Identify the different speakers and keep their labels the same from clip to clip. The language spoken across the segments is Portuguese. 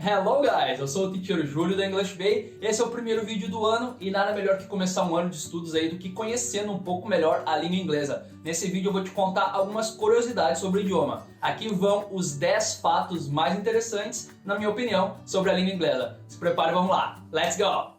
Speaker 1: Hello guys, eu sou o Teacher Júlio da English Bay. Esse é o primeiro vídeo do ano e nada melhor que começar um ano de estudos aí do que conhecendo um pouco melhor a língua inglesa. Nesse vídeo eu vou te contar algumas curiosidades sobre o idioma. Aqui vão os 10 fatos mais interessantes, na minha opinião, sobre a língua inglesa. Se prepare, vamos lá. Let's go!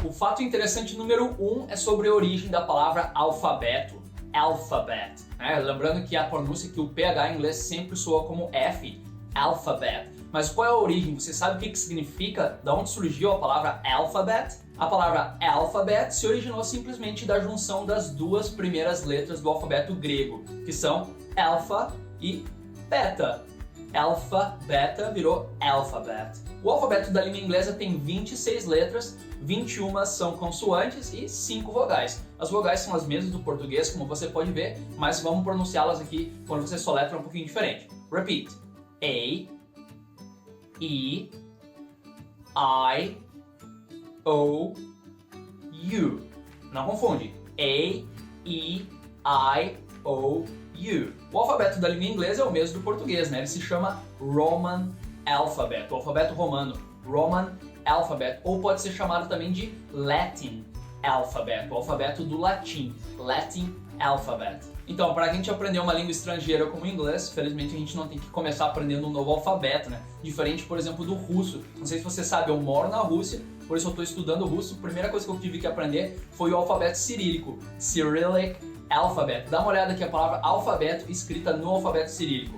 Speaker 1: O fato interessante número 1 é sobre a origem da palavra alfabeto, alphabet. Lembrando que a pronúncia que o PH em inglês sempre soa como F, alphabet. Mas qual é a origem? Você sabe o que significa? Da onde surgiu a palavra alphabet? A palavra alphabet se originou simplesmente da junção das duas primeiras letras do alfabeto grego, que são alfa e beta. Alpha, beta virou alphabet. O alfabeto da língua inglesa tem 26 letras, 21 são consoantes e 5 vogais. As vogais são as mesmas do português, como você pode ver, mas vamos pronunciá-las aqui quando você soletra um pouquinho diferente. Repeat. A, E, I, O, U. Não confunde. A, E, I, O, U. O alfabeto da língua inglesa é o mesmo do português, né? Ele se chama Roman Alphabet, o alfabeto romano, Roman Alphabet, ou pode ser chamado também de Latin Alphabet, o alfabeto do latim, Latin Alphabet. Então, para a gente aprender uma língua estrangeira como o inglês, felizmente a gente não tem que começar aprendendo um novo alfabeto, né? Diferente, por exemplo, do russo. Não sei se você sabe, eu moro na Rússia, por isso eu estou estudando russo. A primeira coisa que eu tive que aprender foi o alfabeto cirílico, Cyrillic Alphabet. Dá uma olhada aqui a palavra alfabeto escrita no alfabeto cirílico.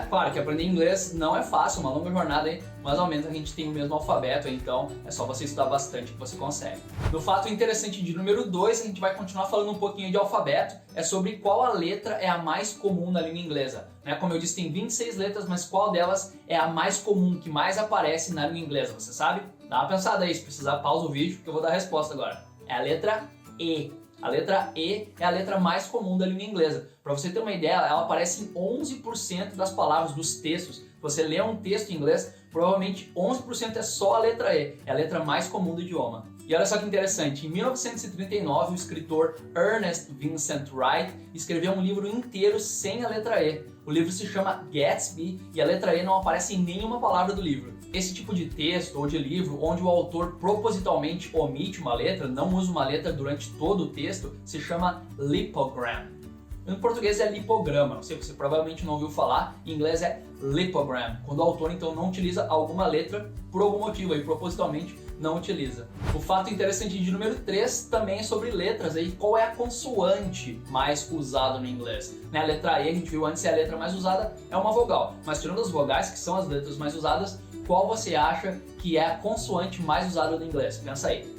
Speaker 1: Claro que aprender inglês não é fácil, uma longa jornada aí, mas ao menos a gente tem o mesmo alfabeto, então é só você estudar bastante que você consegue. No fato interessante de número 2, a gente vai continuar falando um pouquinho de alfabeto, é sobre qual a letra é a mais comum na língua inglesa. Como eu disse, tem 26 letras, mas qual delas é a mais comum, que mais aparece na língua inglesa, você sabe? Dá uma pensada aí, se precisar pausa o vídeo, que eu vou dar a resposta agora. É a letra E. A letra E é a letra mais comum da língua inglesa. Para você ter uma ideia, ela aparece em 11% das palavras dos textos. Se você lê um texto em inglês, provavelmente 11% é só a letra E. É a letra mais comum do idioma. E olha só que interessante, em 1939 o escritor Ernest Vincent Wright escreveu um livro inteiro sem a letra E. O livro se chama Gatsby e a letra E não aparece em nenhuma palavra do livro. Esse tipo de texto ou de livro onde o autor propositalmente omite uma letra, não usa uma letra durante todo o texto, se chama lipogram. Em português é lipograma, não sei, você provavelmente não ouviu falar, em inglês é lipogram, quando o autor então não utiliza alguma letra por algum motivo, aí propositalmente não utiliza. O fato interessante de número 3 também é sobre letras, aí qual é a consoante mais usada no inglês? A letra E, a gente viu antes, é a letra mais usada, é uma vogal, mas tirando as vogais, que são as letras mais usadas, qual você acha que é a consoante mais usada no inglês? Pensa aí.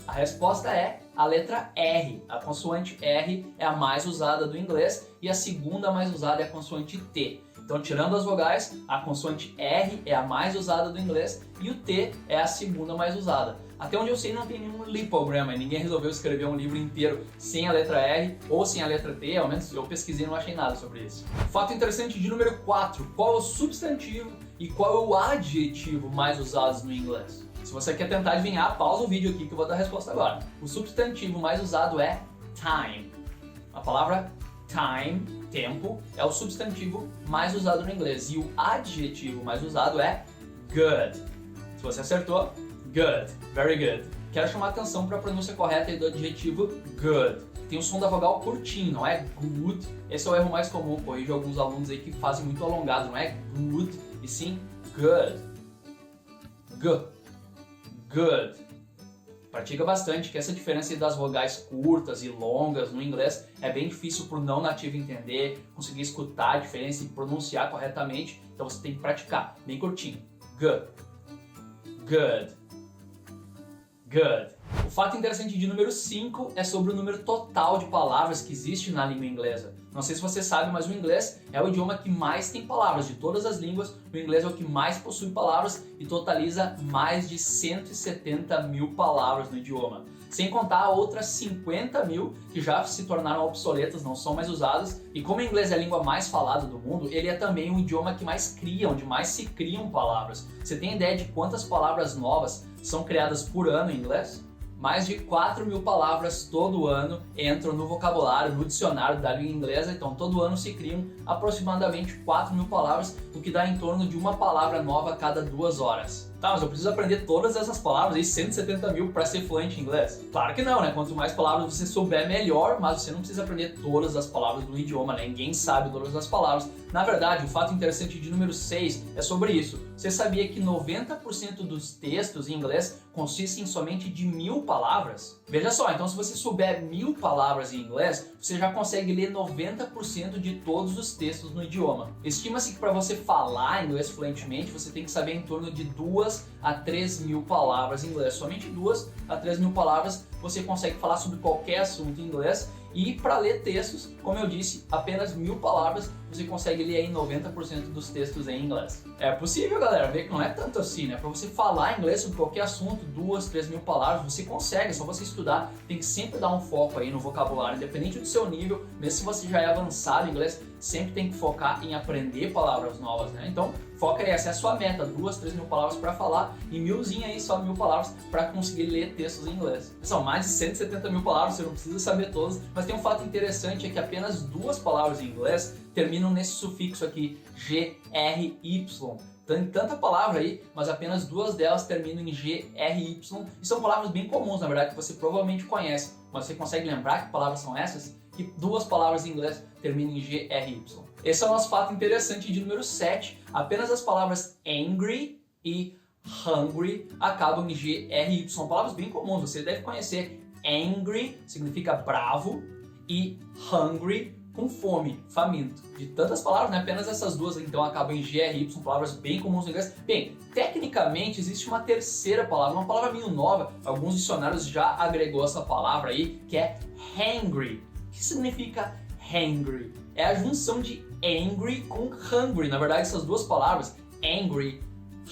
Speaker 1: A resposta é a letra R. A consoante R é a mais usada do inglês e a segunda mais usada é a consoante T. Então, tirando as vogais, a consoante R é a mais usada do inglês e o T é a segunda mais usada. Até onde eu sei, não tem nenhum lipograma, ninguém resolveu escrever um livro inteiro sem a letra R ou sem a letra T, ao menos eu pesquisei e não achei nada sobre isso. Fato interessante de número 4, qual é o substantivo e qual é o adjetivo mais usados no inglês? Se você quer tentar adivinhar, pausa o vídeo aqui que eu vou dar a resposta agora. O substantivo mais usado é time. A palavra time, tempo, é o substantivo mais usado no inglês. E o adjetivo mais usado é good. Se você acertou, good. Very good. Quero chamar a atenção para a pronúncia correta do adjetivo good. Tem o som da vogal curtinho, não é good. Esse é o erro mais comum, corrijo alguns alunos aí que fazem muito alongado, não é good, e sim good. Good. Good. Pratica bastante, que essa diferença das vogais curtas e longas no inglês é bem difícil para o não nativo entender, conseguir escutar a diferença e pronunciar corretamente, então você tem que praticar, bem curtinho. Good. Good. Good. O fato interessante de número 5 é sobre o número total de palavras que existe na língua inglesa. Não sei se você sabe, mas o inglês é o idioma que mais tem palavras. De todas as línguas, o inglês é o que mais possui palavras e totaliza mais de 170 mil palavras no idioma. Sem contar outras 50 mil que já se tornaram obsoletas, não são mais usadas. E como o inglês é a língua mais falada do mundo, ele é também o idioma que mais cria, onde mais se criam palavras. Você tem ideia de quantas palavras novas são criadas por ano em inglês? mais de 4.000 palavras todo ano entram no vocabulário, no dicionário da língua inglesa. Então todo ano se criam aproximadamente 4.000 palavras, o que dá em torno de uma palavra nova a cada 2 horas. Tá, mas eu preciso aprender todas essas palavras, aí 170 mil para ser fluente em inglês? Claro que não, né? Quanto mais palavras você souber, melhor, mas você não precisa aprender todas as palavras do idioma, né? Ninguém sabe todas as palavras. Na verdade, o fato interessante de número 6 é sobre isso. Você sabia que 90% dos textos em inglês consistem somente de 1.000 palavras? Veja só, então se você souber 1.000 palavras em inglês, você já consegue ler 90% de todos os textos no idioma. Estima-se que para você falar inglês fluentemente, você tem que saber em torno de 2 a 3.000 palavras em inglês. Somente 2 a 3.000 palavras você consegue falar sobre qualquer assunto em inglês. E para ler textos, como eu disse, apenas 1.000 palavras você consegue ler aí 90% dos textos em inglês. É possível, galera, ver que não é tanto assim, né? Para você falar inglês sobre qualquer assunto, 2, 3.000 palavras, você consegue, é só você estudar. Tem que sempre dar um foco aí no vocabulário, independente do seu nível, mesmo se você já é avançado em inglês, sempre tem que focar em aprender palavras novas, né? Então, foca aí, essa é a sua meta, 2, 3.000 palavras para falar e 1.000zinho aí, só 1.000 palavras para conseguir ler textos em inglês. São mais de 170 mil palavras, você não precisa saber todas, mas tem um fato interessante, é que apenas 2 palavras em inglês terminam nesse sufixo aqui, GRY. Tem tanta palavra aí, mas apenas 2 delas terminam em GRY, e são palavras bem comuns, na verdade, que você provavelmente conhece, mas você consegue lembrar que palavras são essas? Que 2 palavras em inglês terminam em GRY. Esse é o nosso fato interessante de número 7, apenas as palavras angry e hungry acabam em GRY, são palavras bem comuns, você deve conhecer. Angry significa bravo e hungry com fome, faminto. De tantas palavras, né? Apenas essas 2 então acabam em GRY, são palavras bem comuns no inglês. Bem, tecnicamente existe uma terceira palavra, uma palavra meio nova, alguns dicionários já agregou essa palavra aí, que é hangry. O que significa hangry? É a junção de angry com hungry. Na verdade, essas 2 palavras, angry,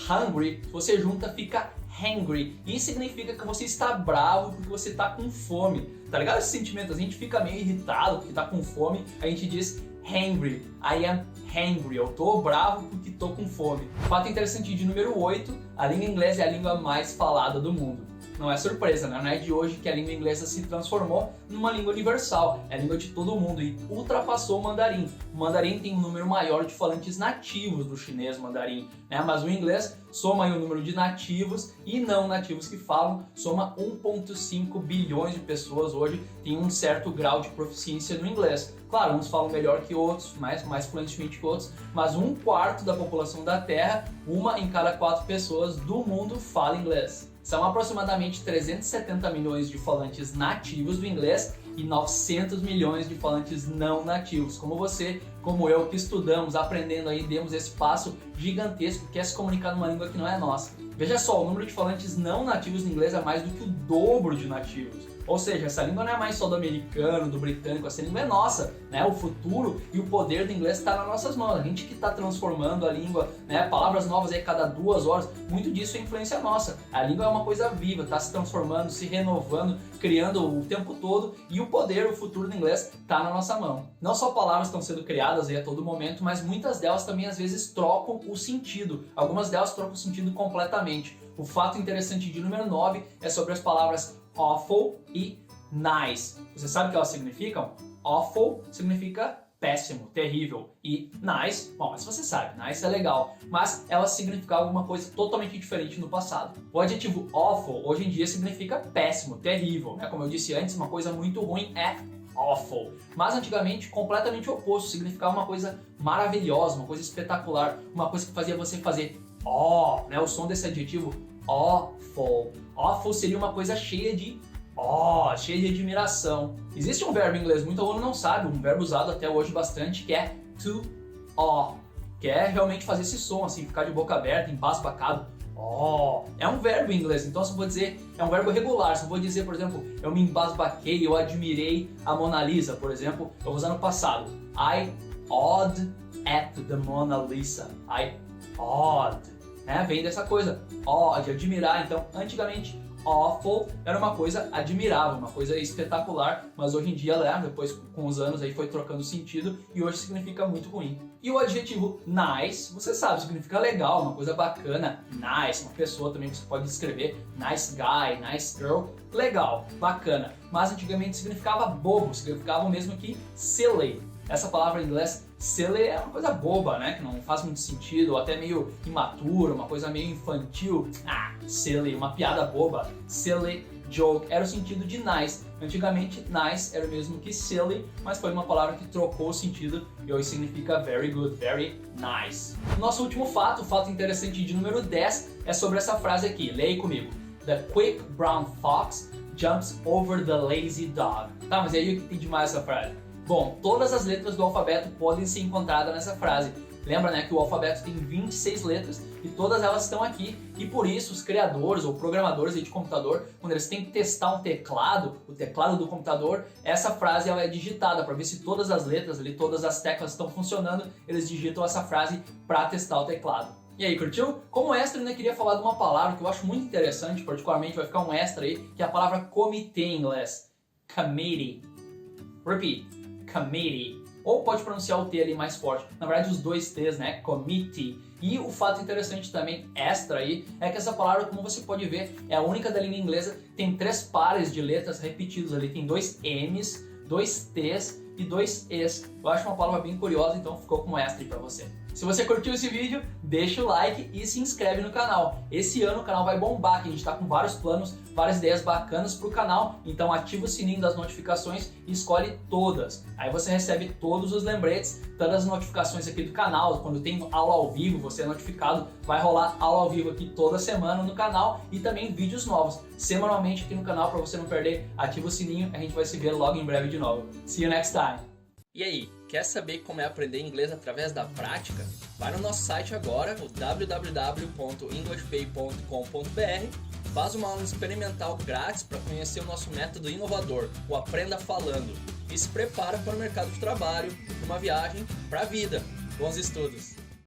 Speaker 1: hungry, se você junta fica hangry. E significa que você está bravo porque você está com fome. Tá ligado esse sentimento? A gente fica meio irritado porque está com fome, a gente diz hangry. I am hangry. Eu tô bravo porque tô com fome. Fato interessante de número 8, a língua inglesa é a língua mais falada do mundo. Não é surpresa, né? Não é de hoje que a língua inglesa se transformou numa língua universal. É a língua de todo mundo e ultrapassou o mandarim. O mandarim tem um número maior de falantes nativos do chinês mandarim, né? Mas o inglês soma aí o número de nativos e não nativos que falam, soma 1,5 bilhões de pessoas hoje tem um certo grau de proficiência no inglês. Claro, uns falam melhor que outros, mais fluentemente que outros, mas 1/4 da população da Terra, 1 em cada 4 pessoas do mundo fala inglês. São aproximadamente 370 milhões de falantes nativos do inglês e 900 milhões de falantes não nativos, como você, como eu, que estudamos, aprendendo aí, demos esse passo gigantesco, que é se comunicar numa língua que não é nossa. Veja só, o número de falantes não nativos no inglês é mais do que o dobro de nativos. Ou seja, essa língua não é mais só do americano, do britânico, essa língua é nossa, né? O futuro e o poder do inglês está nas nossas mãos. A gente que está transformando a língua, né? Palavras novas aí a cada 2 horas, muito disso é influência nossa. A língua é uma coisa viva, está se transformando, se renovando, criando o tempo todo, e o poder, o futuro do inglês está na nossa mão. Não só palavras estão sendo criadas aí a todo momento, mas muitas delas também às vezes trocam o sentido. Algumas delas trocam o sentido completamente. O fato interessante de número 9 é sobre as palavras awful e nice. Você sabe o que elas significam? Awful significa péssimo, terrível. E nice, bom, mas você sabe, nice é legal. Mas elas significavam alguma coisa totalmente diferente no passado. O adjetivo awful hoje em dia significa péssimo, terrível, né? Como eu disse antes, uma coisa muito ruim é awful. Mas antigamente, completamente oposto, significava uma coisa maravilhosa, uma coisa espetacular, uma coisa que fazia você fazer né? O som desse adjetivo awful. Awful seria uma coisa cheia de cheia de admiração. Existe um verbo em inglês, muito aluno não sabe, um verbo usado até hoje bastante, que é to awe, que é realmente fazer esse som, assim, ficar de boca aberta, embasbacado. É um verbo em inglês, então se eu vou dizer, é um verbo regular. Se eu vou dizer, por exemplo, eu me embasbaquei, eu admirei a Mona Lisa, por exemplo, eu vou usar no passado. I awed at the Mona Lisa. I awed. Vem dessa coisa, de admirar. Então, antigamente, awful era uma coisa admirável, uma coisa espetacular, mas hoje em dia, depois com os anos aí foi trocando sentido e hoje significa muito ruim. E o adjetivo nice, você sabe, significa legal, uma coisa bacana, nice, uma pessoa também você pode descrever, nice guy, nice girl, legal, bacana. Mas antigamente significava bobo, significava o mesmo que silly. Essa palavra em inglês, silly, é uma coisa boba, né? Que não faz muito sentido, ou até meio imatura, uma coisa meio infantil. Silly, uma piada boba. Silly joke era o sentido de nice. Antigamente, nice era o mesmo que silly, mas foi uma palavra que trocou o sentido e hoje significa very good, very nice. Nosso último fato, o fato interessante de número 10, é sobre essa frase aqui. Leia comigo. The quick brown fox jumps over the lazy dog. Tá, mas aí o que tem de mais essa frase? Bom, todas as letras do alfabeto podem ser encontradas nessa frase. Lembra, né, que o alfabeto tem 26 letras e todas elas estão aqui. E por isso os criadores ou programadores de computador, quando eles têm que testar um teclado, o teclado do computador, essa frase ela é digitada para ver se todas as letras ali, todas as teclas estão funcionando. Eles digitam essa frase para testar o teclado. E aí, curtiu? Como extra, eu ainda queria falar de uma palavra que eu acho muito interessante, particularmente vai ficar um extra aí, que é a palavra comitê em inglês. Committee. Repeat. Committee. Ou pode pronunciar o T ali mais forte. Na verdade, os dois T's, né? Committee. E o fato interessante também, extra aí, é que essa palavra, como você pode ver, é a única da língua inglesa, tem 3 pares de letras repetidos ali. Tem 2 M's, 2 T's e 2 E's. Eu acho uma palavra bem curiosa, então ficou como extra aí pra você. Se você curtiu esse vídeo, deixa o like e se inscreve no canal. Esse ano o canal vai bombar, que a gente tá com vários planos, várias ideias bacanas pro canal, então ativa o sininho das notificações e escolhe todas. Aí você recebe todos os lembretes, todas as notificações aqui do canal. Quando tem aula ao vivo, você é notificado, vai rolar aula ao vivo aqui toda semana no canal e também vídeos novos, semanalmente aqui no canal para você não perder. Ativa o sininho, a gente vai se ver logo em breve de novo. See you next time! E aí, quer saber como é aprender inglês através da prática? Vai no nosso site agora, o www.englishpay.com.br, faz uma aula experimental grátis para conhecer o nosso método inovador, o Aprenda Falando, e se prepara para o mercado de trabalho, para uma viagem, para a vida. Bons estudos!